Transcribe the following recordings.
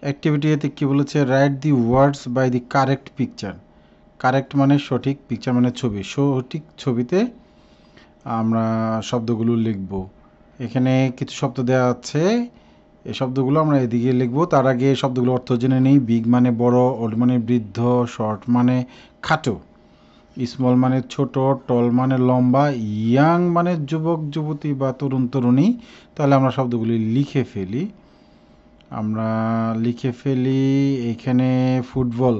Activity এতে কি বলেছে, write the words by the correct picture. Correct মানে সঠিক, পিকচার মানে ছবি, সঠিক ছবিতে আমরা শব্দগুলো লিখব। এখানে কিছু শব্দ দেওয়া আছে, এই শব্দগুলো আমরা এদিকে লিখব। তার আগে শব্দগুলো অর্থ জেনে নিই। বিগ মানে বড়, ওল্ড মানে বৃদ্ধ, শর্ট মানে খাটো, স্মল মানে ছোট, টল মানে লম্বা, ইয়াং মানে যুবক যুবতী বা তরুণ তরুণী। তাহলে আমরা শব্দগুলি লিখে ফেলি। এখানে ফুটবল,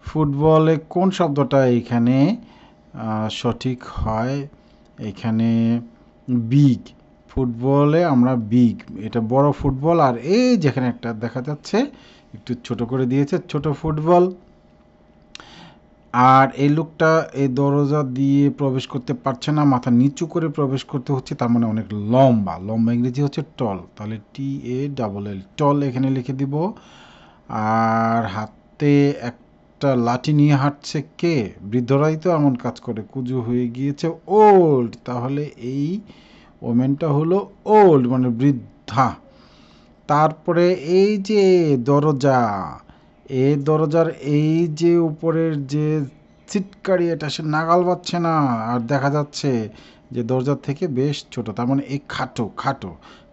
ফুটবলে কোন শব্দটা এখানে সঠিক হয়? এখানে বিগ, ফুটবলে আমরা বিগ, এটা বড় ফুটবল। আর এই যেখানে একটা দেখা যাচ্ছে একটু ছোট করে দিয়েছে, ছোট ফুটবল। আর এই লোকটা এই দরজা দিয়ে প্রবেশ করতে পারছে না, মাথা নিচু করে প্রবেশ করতে হচ্ছে, তার মানে অনেক লম্বা। লম্বা ইংরেজি হচ্ছে টল, তাহলে TALL, টল এখানে লিখে দিব। আর হাতে একটা লাঠি নিয়ে হাঁটছে কে? বৃদ্ধরাই তো এমন কাজ করে। কুজু হয়ে গিয়েছে ওল্ড, তাহলে এই ওমেনটা হলো ওল্ড মানে বৃদ্ধা। তারপরে এই যে দরজা, এই দরজার এই যে উপরের যে চিটকারি, এটা সে নাগাল পাচ্ছে না, আর দেখা যাচ্ছে যে দরজার থেকে বেশ ছোট, তার মানে এই খাটো।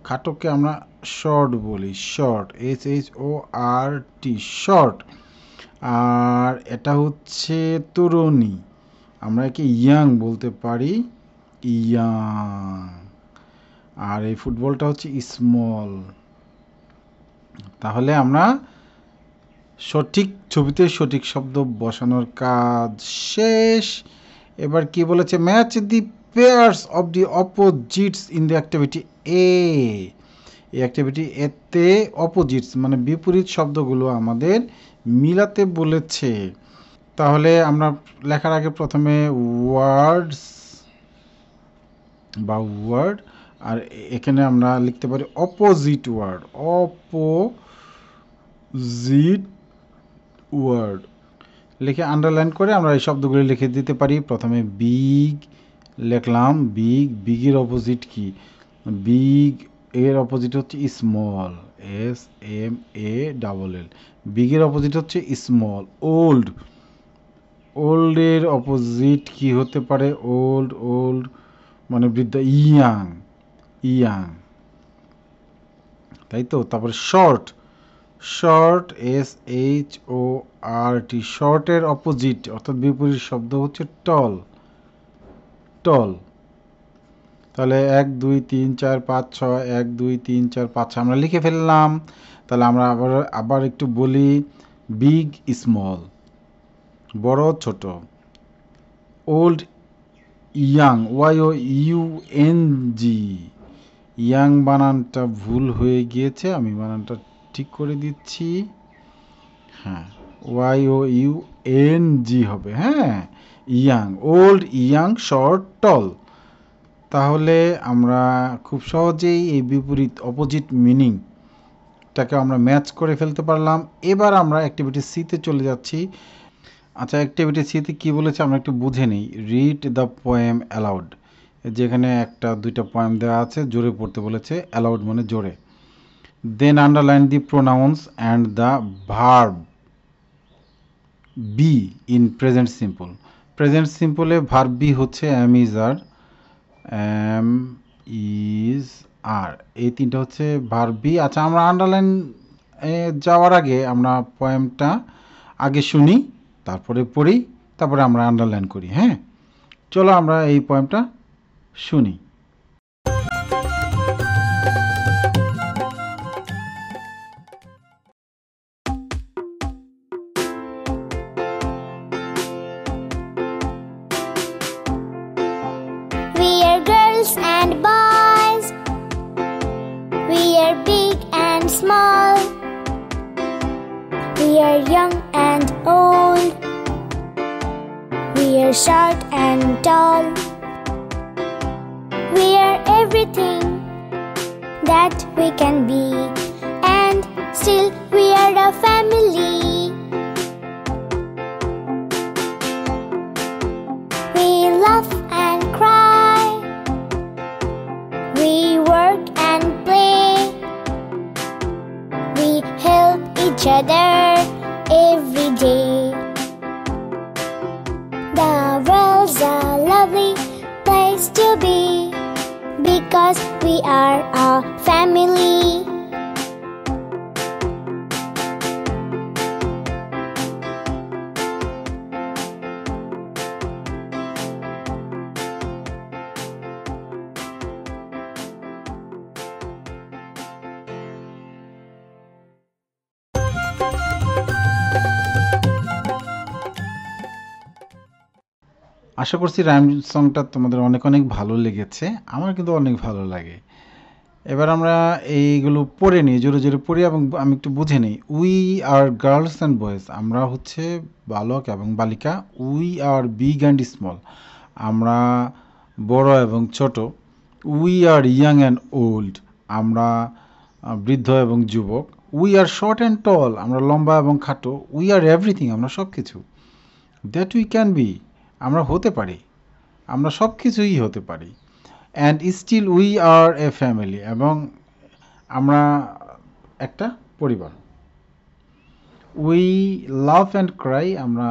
খাটোকে আমরা শর্ট বলি, শর্ট, SHORT, শর্ট। আর এটা হচ্ছে তরুণী, আমরা একে ইয়াং বলতে পারি, ইয়াং। আর এই ফুটবলটা হচ্ছে স্মল। তাহলে আমরা সঠিক ছবিতে সঠিক শব্দ বসানোর কাজ শেষ। এবার কি বলেছে, match the pairs of the opposites in the activity A. এই অ্যাক্টিভিটি এতে অপোজিটস মানে বিপরীত শব্দগুলো আমাদের মিলাতে বলেছে। তাহলে আমরা লেখার আগে প্রথমে ওয়ার্ডস বা ওয়ার্ড, আর এখানে আমরা লিখতে পারি অপোজিট ওয়ার্ড, অপোজিট ওয়ার্ড লিখে আন্ডারলাইন করে আমরা এই শব্দগুলি লিখে দিতে পারি। প্রথমে বিগ লিখলাম, বিগের অপোজিট কি? বিগ এর অপোজিট হচ্ছে স্মল, SMALL। বিগের অপোজিট হচ্ছে স্মল। ওল্ডের অপোজিট কি হতে পারে? ওল্ড মানে বৃদ্ধ, ইয়াং, তাই তো। তারপরে শর্ট, SHORT, শর্টের অপোজিট অর্থাৎ বিপরীত শব্দ হচ্ছে টল। তাহলে 1 2 3 4 5 6, 1 2 3 4 5 6 আমরা লিখে ফেললাম। তাহলে আমরা আবার একটু বলি, বিগ স্মল, বড় ছোট, ওল্ড ইয়াং, YOUNG, ইয়াং বানানটা ভুল হয়ে গিয়েছে, আমি বানানটা ঠিক করে দিচ্ছি। হ্যাঁ, YOUNG হবে। হ্যাঁ, ইয়াং, ওল্ড, ইয়াং, শর্ট, টল। তাহলে আমরা খুব সহজেই এই বিপরীত অপোজিট মিনিংটাকে আমরা ম্যাচ করে ফেলতে পারলাম। এবার আমরা অ্যাক্টিভিটি সিতে চলে যাচ্ছি। আচ্ছা, অ্যাক্টিভিটি সিতে কী বলেছে আমরা একটু বুঝে নিই। রিড দ্য পোয়েম অ্যালাউড, যেখানে একটা দুইটা পোয়েম দেওয়া আছে, জোরে পড়তে বলেছে। অ্যালাউড মানে জোরে। Then underline the pronouns and the verb be in present simple. Present সিম্পলে ভার্ব বি হচ্ছে am is are, এই তিনটা হচ্ছে ভার্ব বি। আচ্ছা, আমরা আন্ডারলাইন যাওয়ার আগে আমরা পোয়েমটা আগে শুনি, তারপরে পড়ি, তারপরে আমরা আন্ডারলাইন করি। হ্যাঁ, চলো আমরা এই পোয়েমটা শুনি। We are girls and boys, we are big and small, we are young and old, we are short and tall, we are everything that we can be, and still we are a family. We laugh and cry, we work and play, we help each each other every day. The world's a lovely place to be because we are a family. আশা করছি rhyme সংটা তোমাদের অনেক অনেক ভালো লেগেছে। আমার কিন্তু অনেক ভালো লাগে। এবার আমরা এইগুলো পড়ে নিই, জোরে জোরে পড়ি এবং আমি একটু বুঝে নিই। We are girls and boys, আমরা হচ্ছে বালক এবং বালিকা। We are big and small, আমরা বড় এবং ছোট। We are young and old, আমরা বৃদ্ধ এবং যুবক। উই আর শর্ট অ্যান্ড টল, আমরা লম্বা এবং খাটো। উই আর এভরিথিং, আমরা সব কিছু। দ্যাট উই ক্যান বি, আমরা হতে পারি, আমরা সব কিছুই হতে পারি। And still we are a family, এবং আমরা একটা পরিবার। উই লাভ অ্যান্ড ক্রাই, আমরা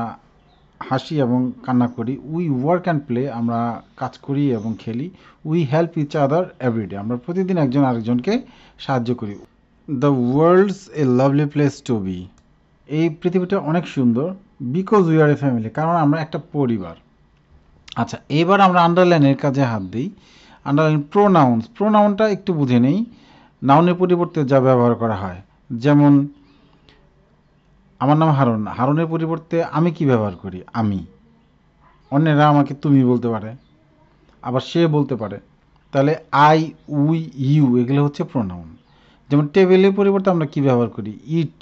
হাসি এবং কান্না করি। উই ওয়ার্ক অ্যান্ড প্লে, আমরা কাজ করি এবং খেলি। We help each other everyday, আমরা প্রতিদিন একজন আরেকজনকে সাহায্য করি। The world's a lovely place to be, এই পৃথিবীটা অনেক সুন্দর। Because we are a family, কারণ আমরা একটা পরিবার। আচ্ছা, এবার আমরা আন্ডারলাইনের কাজে হাত দিই। আন্ডারলাইন প্রোনাউন্স, প্রোনাউনটা একটু বুঝে নেই। নাউনের পরিবর্তে যা ব্যবহার করা হয়, যেমন আমার নাম হারুন, হারুনের পরিবর্তে আমি কি ব্যবহার করি? আমি। অন্যেরা আমাকে তুমি বলতে পারে, আবার সে বলতে পারে। তাহলে আই, উই, ইউ এগুলো হচ্ছে প্রোনাউন। যেমন টেবিলের পরিবর্তে আমরা কি ব্যবহার করি? ইট,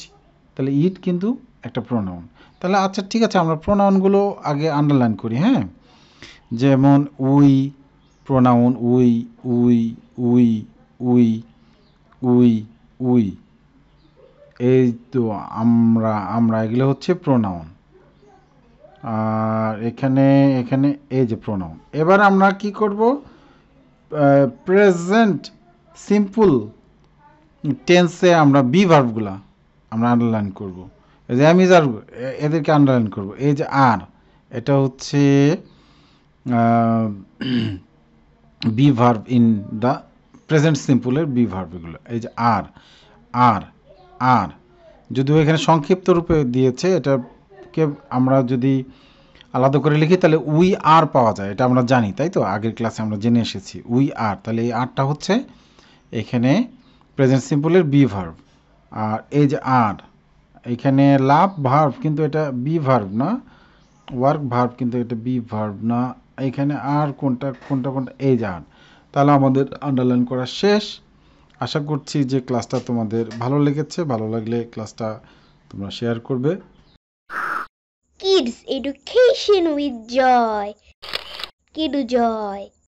তাহলে ইট কিন্তু একটা প্রোনাউন। তাহলে আচ্ছা ঠিক আছে, আমরা প্রোনাউনগুলো আগে আন্ডারলাইন করি। হ্যাঁ, যেমন we pronoun, we we we we we we, এই তো আমরা আমরা এগুলো হচ্ছে প্রোনাউন। আর এখানে এখানে এই যে প্রোনাউন। এবার আমরা কি করব? প্রেজেন্ট সিম্পল টেন্সে আমরা বি ভার্বগুলা আমরা আন্ডারলাইন করব। এই যে আমি আর এদেরকে আন্ডারলাইন করব। এই যে আর, এটা হচ্ছে be verb in the present সিম্পলের বি ভার্ব এগুলো। এই যে আর আর আর, যদিও এখানে সংক্ষিপ্ত রূপে দিয়েছে, এটাকে আমরা যদি আলাদা করে লিখি তাহলে উই আর পাওয়া যায়, এটা আমরা জানি, তাই তো? আগের ক্লাসে আমরা জেনে এসেছি উই আর। তাহলে এই আরটা হচ্ছে এখানে প্রেজেন্ট সিম্পলের বি ভার্ব। আর এই যে আর, এখানে লাভ ভার্ব, কিন্তু এটা বি ভার্ব না। ওয়ার্ক ভার্ব, কিন্তু এটা বি ভার্ব না। এখানে আর কোনটা কোনটা কোনটা? এই যে আর। তাহলে আমাদের আন্ডারলাইন করা শেষ। আশা করছি যে ক্লাসটা তোমাদের ভালো লেগেছে। ভালো লাগলে ক্লাসটা তোমরা শেয়ার করবে। Kids Education with Joy. Kidu Joy.